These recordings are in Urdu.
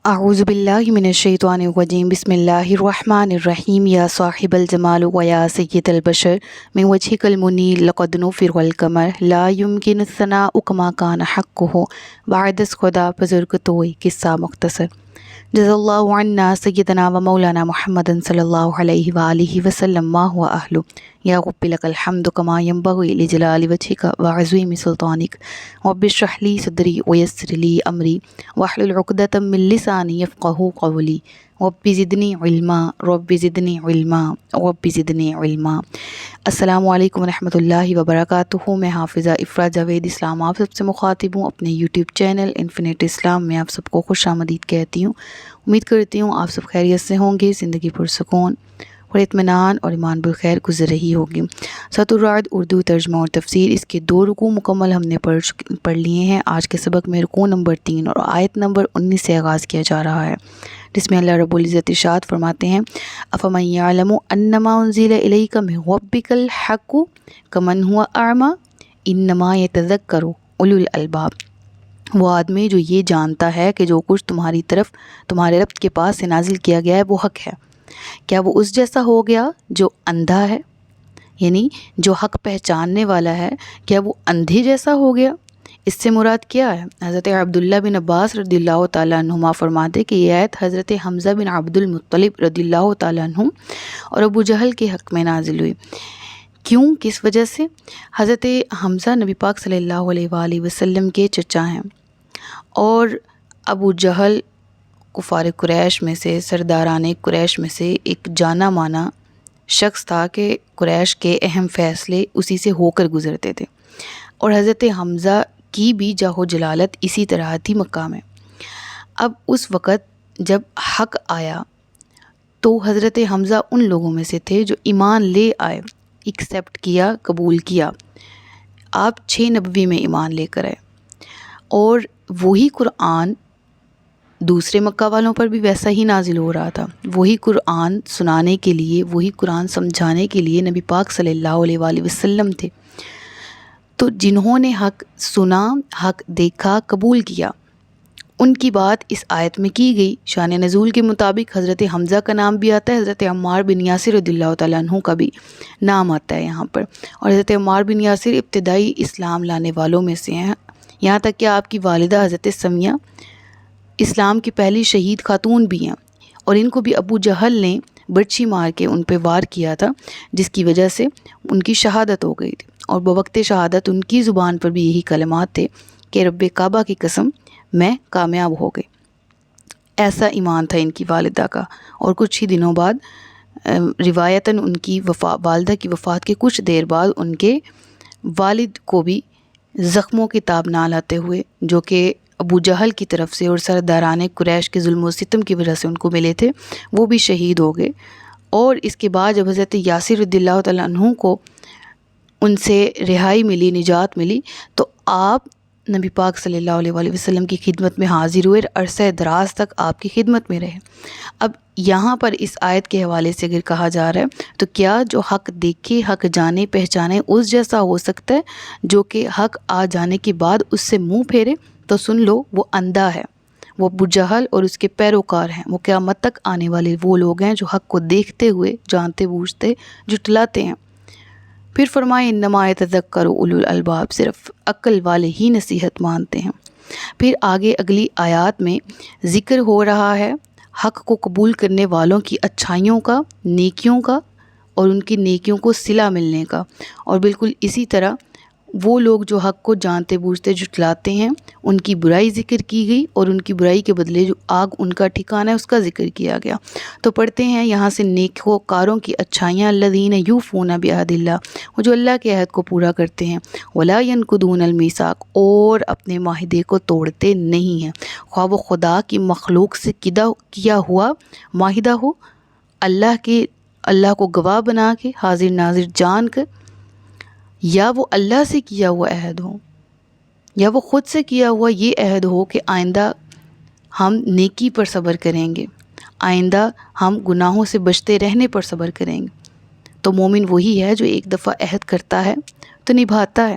اعوذ باللہ من الشیطان الرجیم بسم اللہ الرحمن الرحیم یا صاحب الجمال و یا سید البشر من وجهک المنیر لقد نفر القمر لا يمكن الثناء كما كان حقه بعد از خدا بزرگ توئی قصہ مختصر جزا اللہ عنا سیدنا و مولانا محمد صلی اللہ علیہ وآلہ وسلم ما هو اہلو یا رب لک الحمد کما ینبغی لجلال وجہک وعظیم سلطانک رب اشرح لی صدری ویسر لی امری واحلل عقدۃ من لسانی یفقہوا قولی رب زدنی علما رب زدنی علما رب زدنی علما۔ السلام علیکم ورحمۃ اللہ وبرکاتہ۔ میں حافظہ افرا جاوید اسلام آپ سب سے مخاطب ہوں۔ اپنے یوٹیوب چینل انفینٹ اسلام میں آپ سب کو خوش آمدید کہتی ہوں۔ امید کرتی ہوں آپ سب خیریت سے ہوں گے، زندگی پرسکون اور اطمینان اور ایمان بالخیر گزر رہی ہوگی۔ سورۃ الرعد اردو ترجمہ اور تفسیر، اس کے 2 رکوع مکمل ہم نے پڑھ لیے ہیں۔ آج کے سبق میں رکوع نمبر 3 اور آیت نمبر 19 سے آغاز کیا جا رہا ہے، جس میں اللہ رب العزت ارشاد فرماتے ہیں افمن یعلم انما انزل الیک من ربک الحق کمن هو اعمی انما یتذکر اولو الالباب۔ وہ آدمی جو یہ جانتا ہے کہ جو کچھ تمہارے رب کے پاس سے نازل کیا گیا ہے وہ حق ہے، کیا وہ اس جیسا ہو گیا جو اندھا ہے؟ یعنی جو حق پہچاننے والا ہے، کیا وہ اندھے جیسا ہو گیا؟ اس سے مراد کیا ہے؟ حضرت عبداللہ بن عباس رضی اللہ تعالیٰ عنہما فرماتے کہ یہ آیت حضرت حمزہ بن عبد المطلب رضی اللہ تعالیٰ عنہ اور ابو جہل کے حق میں نازل ہوئی۔ کیوں؟ کس وجہ سے؟ حضرت حمزہ نبی پاک صلی اللہ علیہ وآلہ وسلم کے چچا ہیں، اور ابو جہل کفار قریش میں سے، سرداران قریش میں سے ایک جانا مانا شخص تھا کہ قریش کے اہم فیصلے اسی سے ہو کر گزرتے تھے، اور حضرت حمزہ کی بھی جاہ و جلالت اسی طرح تھی مکہ میں۔ اب اس وقت جب حق آیا تو حضرت حمزہ ان لوگوں میں سے تھے جو ایمان لے آئے، ایکسیپٹ کیا، قبول کیا۔ آپ 6 نبوی میں ایمان لے کر آئے، اور وہی قرآن دوسرے مکہ والوں پر بھی ویسا ہی نازل ہو رہا تھا۔ وہی قرآن سنانے کے لیے، وہی قرآن سمجھانے کے لیے نبی پاک صلی اللہ علیہ وآلہ وسلم تھے۔ تو جنہوں نے حق سنا، حق دیکھا، قبول کیا، ان کی بات اس آیت میں کی گئی۔ شان نزول کے مطابق حضرت حمزہ کا نام بھی آتا ہے، حضرت عمار بن یاسر رضی اللہ تعالیٰ عنہ کا بھی نام آتا ہے یہاں پر، اور حضرت عمار بن یاسر ابتدائی اسلام لانے والوں میں سے ہیں، یہاں تک کہ آپ کی والدہ حضرت سمیہ اسلام کی پہلی شہید خاتون بھی ہیں، اور ان کو بھی ابو جہل نے برچھی مار کے ان پہ وار کیا تھا، جس کی وجہ سے ان کی شہادت ہو گئی تھی، اور بوقت شہادت ان کی زبان پر بھی یہی کلمات تھے کہ رب کعبہ کی قسم میں کامیاب ہو گئی۔ ایسا ایمان تھا ان کی والدہ کا، اور کچھ ہی دنوں بعد روایتاً ان کی والدہ کی وفات کے کچھ دیر بعد ان کے والد کو بھی زخموں کی تاب نہ لاتے ہوئے، جو کہ ابو جہل کی طرف سے اور سرداران قریش کے ظلم و ستم کی وجہ سے ان کو ملے تھے، وہ بھی شہید ہو گئے۔ اور اس کے بعد جب حضرت یاسر رضی اللہ تعالیٰ عنہ کو ان سے رہائی ملی، نجات ملی، تو آپ نبی پاک صلی اللہ علیہ وآلہ وسلم کی خدمت میں حاضر ہوئے، عرصہ دراز تک آپ کی خدمت میں رہے۔ اب یہاں پر اس آیت کے حوالے سے اگر کہا جا رہا ہے تو کیا جو حق دیکھے، حق جانے، پہچانے اس جیسا ہو سکتا ہے جو کہ حق آ جانے کے بعد اس سے منہ پھیرے؟ تو سن لو، وہ اندھا ہے، وہ ابو جہل اور اس کے پیروکار ہیں، وہ قیامت تک آنے والے وہ لوگ ہیں جو حق کو دیکھتے ہوئے جانتے بوجھتے جھٹلاتے ہیں۔ پھر فرمائے انما یتذکر اولو الالباب، صرف عقل والے ہی نصیحت مانتے ہیں۔ پھر آگے اگلی آیات میں ذکر ہو رہا ہے حق کو قبول کرنے والوں کی اچھائیوں کا، نیکیوں کا، اور ان کی نیکیوں کو صلہ ملنے کا، اور بالکل اسی طرح وہ لوگ جو حق کو جانتے بوجھتے جھٹلاتے ہیں ان کی برائی ذکر کی گئی، اور ان کی برائی کے بدلے جو آگ ان کا ٹھکانہ ہے اس کا ذکر کیا گیا۔ تو پڑھتے ہیں یہاں سے نیکوکاروں کی اچھائیاں، الذین یوفون بعہد اللہ، وہ جو اللہ کے عہد کو پورا کرتے ہیں، ولا ینقضون المیثاق، اور اپنے معاہدے کو توڑتے نہیں ہیں، خواہ وہ خدا کی مخلوق سے کیا ہوا معاہدہ ہو، اللہ کو گواہ بنا کے، حاضر ناظر جان کر، یا وہ اللہ سے کیا ہوا عہد ہو، یا وہ خود سے کیا ہوا یہ عہد ہو کہ آئندہ ہم نیکی پر صبر کریں گے، آئندہ ہم گناہوں سے بچتے رہنے پر صبر کریں گے۔ تو مومن وہی ہے جو ایک دفعہ عہد کرتا ہے تو نبھاتا ہے،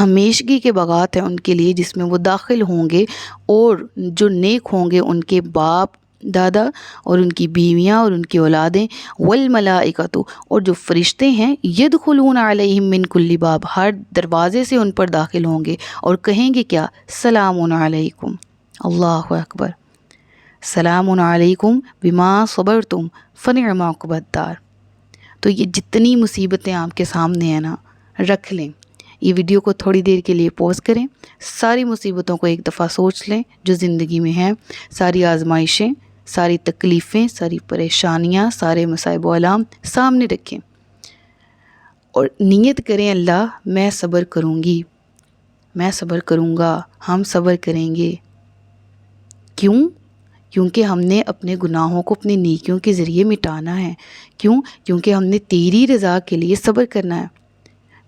ہمیشگی کے باغات ہیں ان کے لیے جس میں وہ داخل ہوں گے، اور جو نیک ہوں گے ان کے باپ دادا اور ان کی بیویاں اور ان کی اولادیں، والملائکۃ، اور جو فرشتے ہیں، یدخلون علیہم من کل باب، ہر دروازے سے ان پر داخل ہوں گے اور کہیں گے کیا؟ سلام علیکم۔ اللہ اکبر، سلام علیکم بما صبرتم فنعم عقبی الدار۔ تو یہ جتنی مصیبتیں آپ کے سامنے ہیں نا، رکھ لیں، یہ ویڈیو کو تھوڑی دیر کے لیے پوز کریں، ساری مصیبتوں کو ایک دفعہ سوچ لیں جو زندگی میں ہیں، ساری آزمائشیں، ساری تکلیفیں، ساری پریشانیاں، سارے مصائب و آلام سامنے رکھیں اور نیت کریں، اللہ میں صبر کروں گی، میں صبر کروں گا، ہم صبر کریں گے۔ کیوں؟ کیونکہ ہم نے اپنے گناہوں کو اپنی نیکیوں کے ذریعے مٹانا ہے۔ کیوں؟ کیونکہ ہم نے تیری رضا کے لیے صبر کرنا ہے۔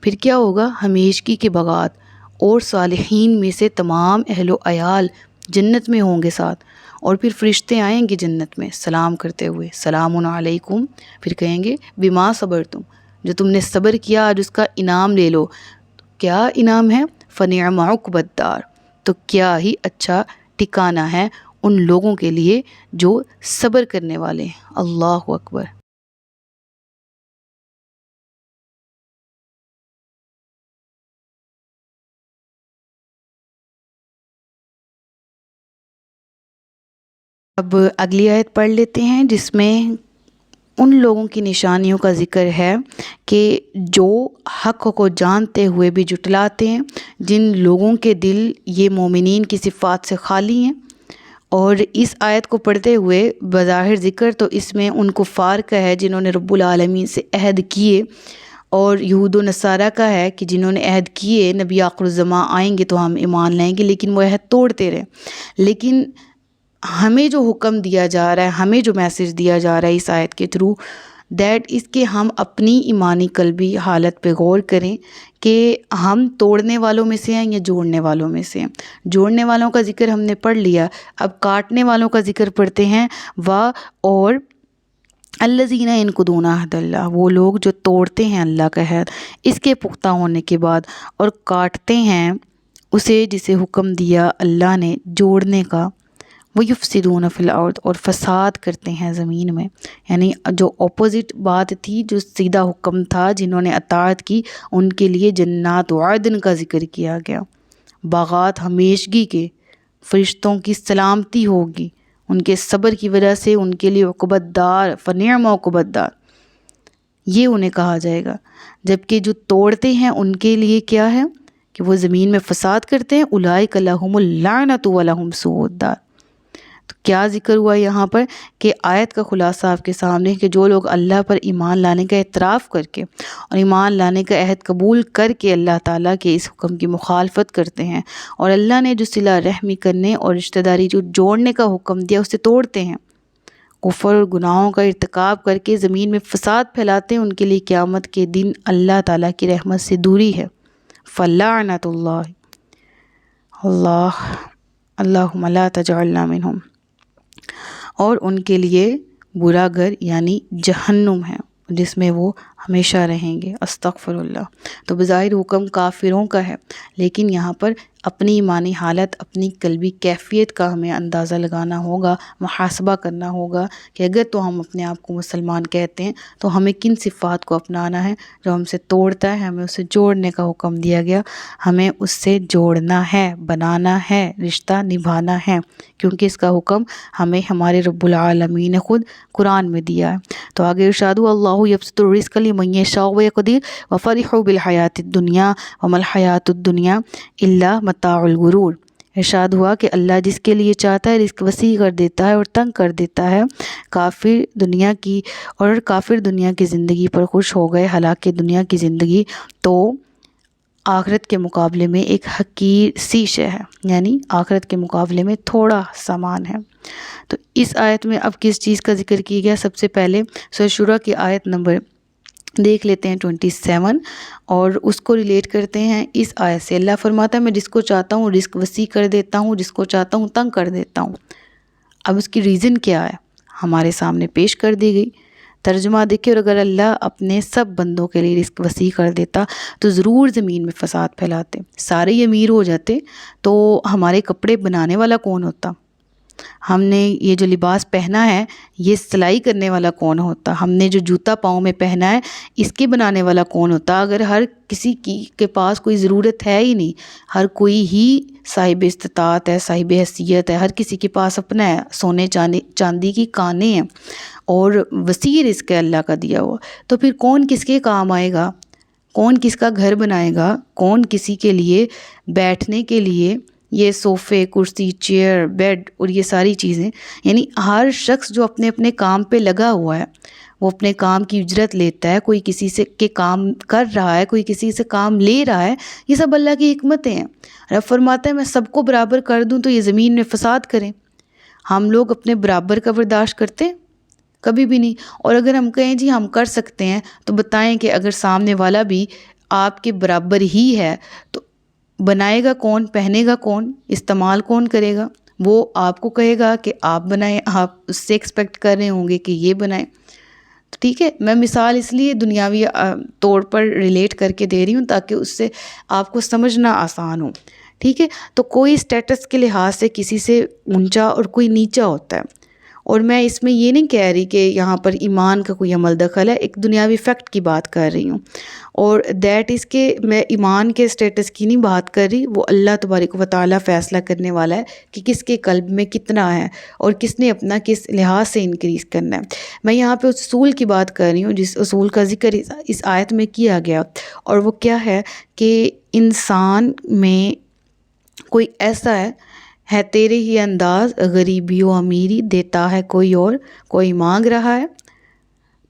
پھر کیا ہوگا؟ ہمیشگی کے باغات اور صالحین میں سے تمام اہل و عیال جنت میں ہوں گے ساتھ، اور پھر فرشتے آئیں گے جنت میں سلام کرتے ہوئے، سلام علیکم، پھر کہیں گے بما صبرتم، جو تم نے صبر کیا آج اس کا انعام لے لو۔ کیا انعام ہے؟ فنعم عقبی الدار، تو کیا ہی اچھا ٹھکانہ ہے ان لوگوں کے لیے جو صبر کرنے والے ہیں۔ اللہ اکبر۔ اب اگلی آیت پڑھ لیتے ہیں جس میں ان لوگوں کی نشانیوں کا ذکر ہے کہ جو حق کو جانتے ہوئے بھی جھٹلاتے ہیں، جن لوگوں کے دل یہ مومنین کی صفات سے خالی ہیں۔ اور اس آیت کو پڑھتے ہوئے بظاہر ذکر تو اس میں ان کفار کا ہے جنہوں نے رب العالمین سے عہد کیے، اور یہود و نصارہ کا ہے کہ جنہوں نے عہد کیے نبی آخر الزماں آئیں گے تو ہم ایمان لائیں گے، لیکن وہ عہد توڑتے رہے۔ لیکن ہمیں جو حکم دیا جا رہا ہے، ہمیں جو میسج دیا جا رہا ہے اس آیت کے تھرو، دیٹ اس کے ہم اپنی ایمانی قلبی حالت پہ غور کریں کہ ہم توڑنے والوں میں سے ہیں یا جوڑنے والوں میں سے ہیں۔ جوڑنے والوں کا ذکر ہم نے پڑھ لیا، اب کاٹنے والوں کا ذکر پڑھتے ہیں۔ اور الذین ینقضون عہد اللہ، وہ لوگ جو توڑتے ہیں اللہ کا عہد اس کے پختہ ہونے کے بعد اور کاٹتے ہیں اسے جسے حکم دیا اللہ نے جوڑنے کا۔ وَيُفْسِدُونَ فِي الْأَرْضِ، اور فساد کرتے ہیں زمین میں، یعنی جو اپوزٹ بات تھی، جو سیدھا حکم تھا، جنہوں نے اطاعت کی ان کے لیے جنات عدن کا ذکر کیا گیا، باغات ہمیشگی کے، فرشتوں کی سلامتی ہوگی ان کے صبر کی وجہ سے، ان کے لیے عقبی الدار، فنعم عقبی الدار، یہ انہیں کہا جائے گا۔ جبکہ جو توڑتے ہیں ان کے لیے کیا ہے کہ وہ زمین میں فساد کرتے ہیں، اولئک لہم اللعنۃ ولہم سوء الدار۔ تو کیا ذکر ہوا یہاں پر کہ آیت کا خلاصہ آپ کے سامنے کہ جو لوگ اللہ پر ایمان لانے کا اعتراف کر کے اور ایمان لانے کا عہد قبول کر کے اللہ تعالیٰ کے اس حکم کی مخالفت کرتے ہیں، اور اللہ نے جو صلہ رحمی کرنے اور رشتہ داری جو جوڑنے کا حکم دیا اسے توڑتے ہیں، کفر اور گناہوں کا ارتکاب کر کے زمین میں فساد پھیلاتے ہیں، ان کے لیے قیامت کے دن اللہ تعالیٰ کی رحمت سے دوری ہے۔ فلعنۃ اللہ اللہم لا تجعلنا منہم، اور ان کے لیے برا گھر یعنی جہنم ہے جس میں وہ ہمیشہ رہیں گے۔ استغفر اللہ۔ تو بظاہر حکم کافروں کا ہے، لیکن یہاں پر اپنی ایمانی حالت، اپنی قلبی کیفیت کا ہمیں اندازہ لگانا ہوگا، محاسبہ کرنا ہوگا کہ اگر تو ہم اپنے آپ کو مسلمان کہتے ہیں تو ہمیں کن صفات کو اپنانا ہے۔ جو ہم سے توڑتا ہے ہمیں اسے جوڑنے کا حکم دیا گیا، ہمیں اس سے جوڑنا ہے، بنانا ہے، رشتہ نبھانا ہے، کیونکہ اس کا حکم ہمیں ہمارے رب العالمین نے خود قرآن میں دیا ہے۔ تو آگے ارشاد ہوا اللہ یبسط الرزق لمن یشاء ویقدر وفرحوا بالحیاۃ الدنیا وما الحیاۃ الدنیا الا متاع الغرور۔ ارشاد ہوا کہ اللہ جس کے لیے چاہتا ہے رزق وسیع کر دیتا ہے اور تنگ کر دیتا ہے۔ کافر دنیا کی زندگی پر خوش ہو گئے، حالانکہ دنیا کی زندگی تو آخرت کے مقابلے میں ایک حقیر سی شے ہے، یعنی آخرت کے مقابلے میں تھوڑا سامان ہے۔ تو اس آیت میں اب کس چیز کا ذکر کیا گیا؟ سب سے پہلے سورہ شورى کی آیت نمبر دیکھ لیتے ہیں 27، اور اس کو ریلیٹ کرتے ہیں اس آیت سے۔ اللہ فرماتا ہے میں جس کو چاہتا ہوں رزق وسیع کر دیتا ہوں، جس کو چاہتا ہوں تنگ کر دیتا ہوں۔ اب اس کی ریزن کیا ہے ہمارے سامنے پیش کر دی گئی۔ ترجمہ دیکھیں، اور اگر اللہ اپنے سب بندوں کے لیے رزق وسیع کر دیتا تو ضرور زمین میں فساد پھیلاتے، سارے ہی امیر ہو جاتے تو ہمارے کپڑے بنانے والا کون ہوتا؟ ہم نے یہ جو لباس پہنا ہے یہ سلائی کرنے والا کون ہوتا؟ ہم نے جو جوتا پاؤں میں پہنا ہے اس کے بنانے والا کون ہوتا؟ اگر ہر کسی کے پاس کوئی ضرورت ہے ہی نہیں، ہر کوئی ہی صاحب استطاعت ہے، صاحب حیثیت ہے، ہر کسی کے پاس اپنا ہے، سونے چاندی کی کانیں ہیں اور وسیع رزق ہے اللہ کا دیا ہوا، تو پھر کون کس کے کام آئے گا؟ کون کس کا گھر بنائے گا؟ کون کسی کے لیے بیٹھنے کے لیے یہ صوفے، کرسی، چیئر، بیڈ اور یہ ساری چیزیں، یعنی ہر شخص جو اپنے اپنے کام پہ لگا ہوا ہے وہ اپنے کام کی اجرت لیتا ہے، کوئی کسی سے کے کام کر رہا ہے، کوئی کسی سے کام لے رہا ہے، یہ سب اللہ کی حکمتیں ہیں۔ رب فرماتا ہے میں سب کو برابر کر دوں تو یہ زمین میں فساد کریں۔ ہم لوگ اپنے برابر کا برداشت کرتے ہیں؟ کبھی بھی نہیں۔ اور اگر ہم کہیں جی ہم کر سکتے ہیں تو بتائیں کہ اگر سامنے والا بھی آپ کے برابر ہی ہے تو بنائے گا کون؟ پہنے گا کون؟ استعمال کون کرے گا؟ وہ آپ کو کہے گا کہ آپ بنائیں، آپ اس سے ایکسپیکٹ کر رہے ہوں گے کہ یہ بنائیں۔ تو ٹھیک ہے، میں مثال اس لیے دنیاوی طور پر ریلیٹ کر کے دے رہی ہوں تاکہ اس سے آپ کو سمجھنا آسان ہو، ٹھیک ہے؟ تو کوئی اسٹیٹس کے لحاظ سے کسی سے اونچا اور کوئی نیچا ہوتا ہے، اور میں اس میں یہ نہیں کہہ رہی کہ یہاں پر ایمان کا کوئی عمل دخل ہے، ایک دنیاوی فیکٹ کی بات کر رہی ہوں، اور دیٹ از کہ میں ایمان کے اسٹیٹس کی نہیں بات کر رہی، وہ اللہ تبارک و تعالیٰ فیصلہ کرنے والا ہے کہ کس کے قلب میں کتنا ہے اور کس نے اپنا کس لحاظ سے انکریز کرنا ہے۔ میں یہاں پہ اس اصول کی بات کر رہی ہوں جس اصول کا ذکر اس آیت میں کیا گیا، اور وہ کیا ہے کہ انسان میں کوئی ایسا ہے تیرے ہی انداز، غریبی و امیری دیتا ہے کوئی اور، کوئی مانگ رہا ہے۔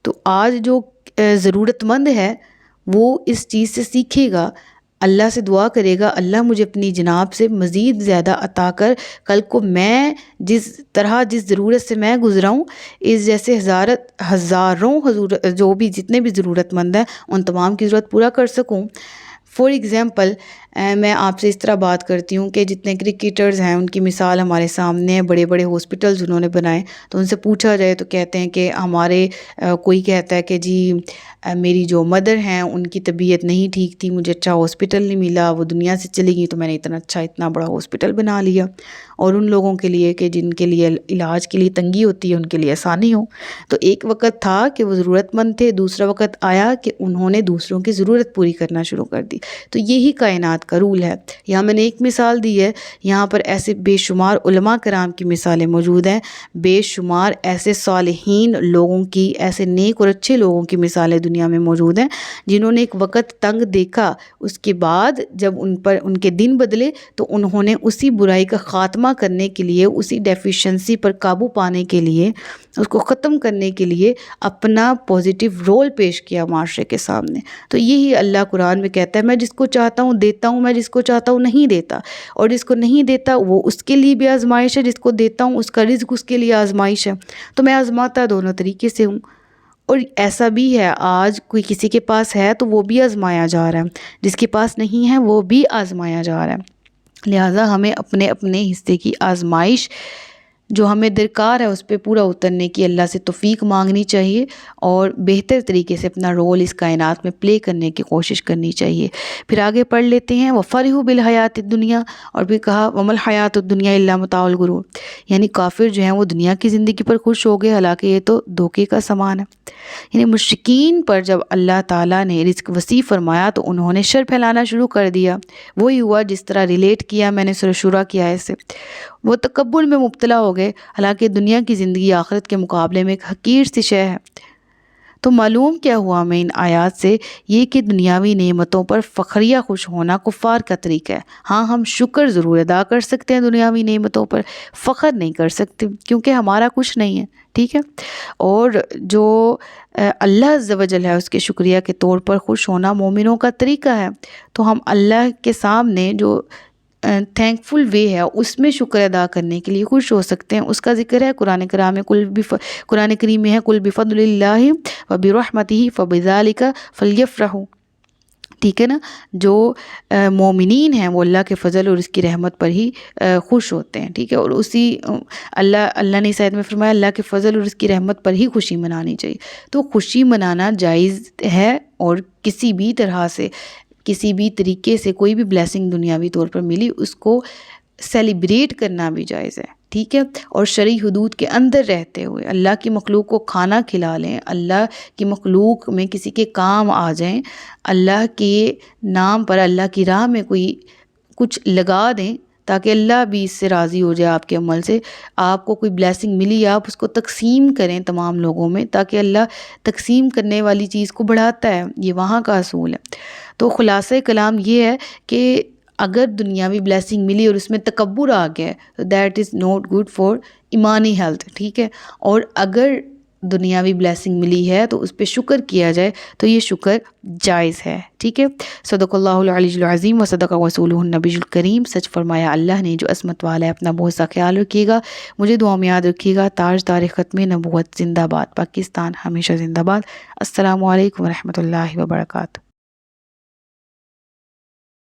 تو آج جو ضرورت مند ہے وہ اس چیز سے سیکھے گا، اللہ سے دعا کرے گا اللہ مجھے اپنی جناب سے مزید زیادہ عطا کر، کل کو میں جس طرح جس ضرورت سے میں گزرا ہوں اس جیسے ہزاروں جو بھی جتنے بھی ضرورت مند ہیں ان تمام کی ضرورت پورا کر سکوں۔ فار ایگزامپل میں آپ سے اس طرح بات کرتی ہوں کہ جتنے کرکٹرز ہیں ان کی مثال ہمارے سامنے ہے، بڑے بڑے ہاسپٹلز انہوں نے بنائے، تو ان سے پوچھا جائے تو کہتے ہیں کہ ہمارے کوئی کہتا ہے کہ جی میری جو مدر ہیں ان کی طبیعت نہیں ٹھیک تھی، مجھے اچھا ہاسپٹل نہیں ملا، وہ دنیا سے چلی گئی تو میں نے اتنا بڑا ہاسپٹل بنا لیا، اور ان لوگوں کے لیے کہ جن کے لیے علاج کے لیے تنگی ہوتی ہے ان کے لیے آسانی ہو۔ تو ایک وقت تھا کہ وہ ضرورت مند تھے، دوسرا وقت آیا کہ انہوں نے دوسروں کی ضرورت پوری کرنا شروع کر دی۔ تو یہی کائنات کا رول ہے۔ یہاں میں نے ایک مثال دی ہے، یہاں پر ایسے بے شمار علماء کرام کی مثالیں موجود ہیں، بے شمار ایسے صالحین لوگوں کی، ایسے نیک اور اچھے لوگوں کی مثالیں دنیا میں موجود ہیں جنہوں نے ایک وقت تنگ دیکھا، اس کے بعد جب ان کے دن بدلے تو انہوں نے اسی برائی کا خاتمہ کرنے کے لیے، اسی ڈیفیشنسی پر قابو پانے کے لیے، اس کو ختم کرنے کے لیے اپنا پازیٹیو رول پیش کیا معاشرے کے سامنے۔ تو یہی اللہ قرآن میں کہتا ہے میں جس کو چاہتا ہوں دیتا ہوں، میں جس کو چاہتا ہوں نہیں دیتا، اور جس کو نہیں دیتا وہ اس کے لیے بھی آزمائش ہے، جس کو دیتا ہوں اس کا رزق اس کے لیے آزمائش ہے۔ تو میں آزماتا دونوں طریقے سے ہوں، اور ایسا بھی ہے آج کوئی کسی کے پاس ہے تو وہ بھی آزمایا جا رہا ہے، جس کے پاس نہیں ہے وہ بھی آزمایا جا رہا ہے۔ لہٰذا ہمیں اپنے اپنے حصے کی آزمائش جو ہمیں درکار ہے اس پہ پورا اترنے کی اللہ سے توفیق مانگنی چاہیے، اور بہتر طریقے سے اپنا رول اس کائنات میں پلے کرنے کی کوشش کرنی چاہیے۔ پھر آگے پڑھ لیتے ہیں وَفَرِحُوا بِالْحَيَاةِ الدُّنْيَا، اور بھی کہا وَمَا الْحَيَاةُ الدُّنْيَا إِلَّا مَتَاعُ الْغُرُورِ، یعنی کافر جو ہیں وہ دنیا کی زندگی پر خوش ہو گئے، حالانکہ یہ تو دھوکے کا سامان ہے۔ یعنی مشرکین پر جب اللہ تعالیٰ نے رزق وسیع فرمایا تو انہوں نے شر پھیلانا شروع کر دیا، وہی ہوا جس طرح ریلیٹ کیا میں نے سورہ شورى کی آیت سے، وہ تکبر میں مبتلا ہو گئے، حالانکہ دنیا کی زندگی آخرت کے مقابلے میں ایک حقیر سی شے ہے۔ تو معلوم کیا ہوا ہمیں ان آیات سے؟ یہ کہ دنیاوی نعمتوں پر فخریہ خوش ہونا کفار کا طریقہ ہے۔ ہاں ہم شکر ضرور ادا کر سکتے ہیں دنیاوی نعمتوں پر، فخر نہیں کر سکتے کیونکہ ہمارا کچھ نہیں ہے، ٹھیک ہے؟ اور جو اللہ عز و جل ہے اس کے شکریہ کے طور پر خوش ہونا مومنوں کا طریقہ ہے۔ تو ہم اللہ کے سامنے جو تھینکفل وے ہے اس میں شکر ادا کرنے کے لیے خوش ہو سکتے ہیں، اس کا ذکر ہے قرآن کریم میں، قرآن کریم میں ہے قُلْ بِفَضْلِ اللَّهِ وَبِرَحْمَتِهِ فَبِذَلِكَ فَلْيَفْرَحُوا، ٹھیک ہے نا. جو مومنین ہیں وہ اللہ کے فضل اور اس کی رحمت پر ہی خوش ہوتے ہیں. ٹھیک ہے. اور اسی اللہ نے اس آیت میں فرمایا اللہ کے فضل اور اس کی رحمت پر ہی خوشی منانی چاہیے. تو خوشی منانا جائز ہے، اور کسی بھی طرح سے، کسی بھی طریقے سے کوئی بھی بلیسنگ دنیاوی طور پر ملی اس کو سیلیبریٹ کرنا بھی جائز ہے. ٹھیک ہے. اور شرعی حدود کے اندر رہتے ہوئے اللہ کی مخلوق کو کھانا کھلا لیں، اللہ کی مخلوق میں کسی کے کام آ جائیں، اللہ کے نام پر اللہ کی راہ میں کوئی کچھ لگا دیں تاکہ اللہ بھی اس سے راضی ہو جائے آپ کے عمل سے. آپ کو کوئی بلیسنگ ملی، آپ اس کو تقسیم کریں تمام لوگوں میں، تاکہ اللہ تقسیم کرنے والی چیز کو بڑھاتا ہے. یہ وہاں کا اصول ہے. تو خلاصہ کلام یہ ہے کہ اگر دنیاوی بلیسنگ ملی اور اس میں تکبر آ گیا تو that is not good for ایمانی ہیلتھ. ٹھیک ہے. اور اگر دنیاوی بلیسنگ ملی ہے تو اس پہ شکر کیا جائے تو یہ شکر جائز ہے. ٹھیک ہے. صدق اللہ العلی العظیم و صدق رسولہ النبی الکریم. سچ فرمایا اللہ نے جو عصمت والا ہے. اپنا بہت سا خیال رکھیے گا، مجھے دعا میں یاد رکھیے گا. تاجدار ختم نبوت زندہ باد. پاکستان ہمیشہ زندہ باد. السلام علیکم ورحمۃ اللہ وبرکاتہ.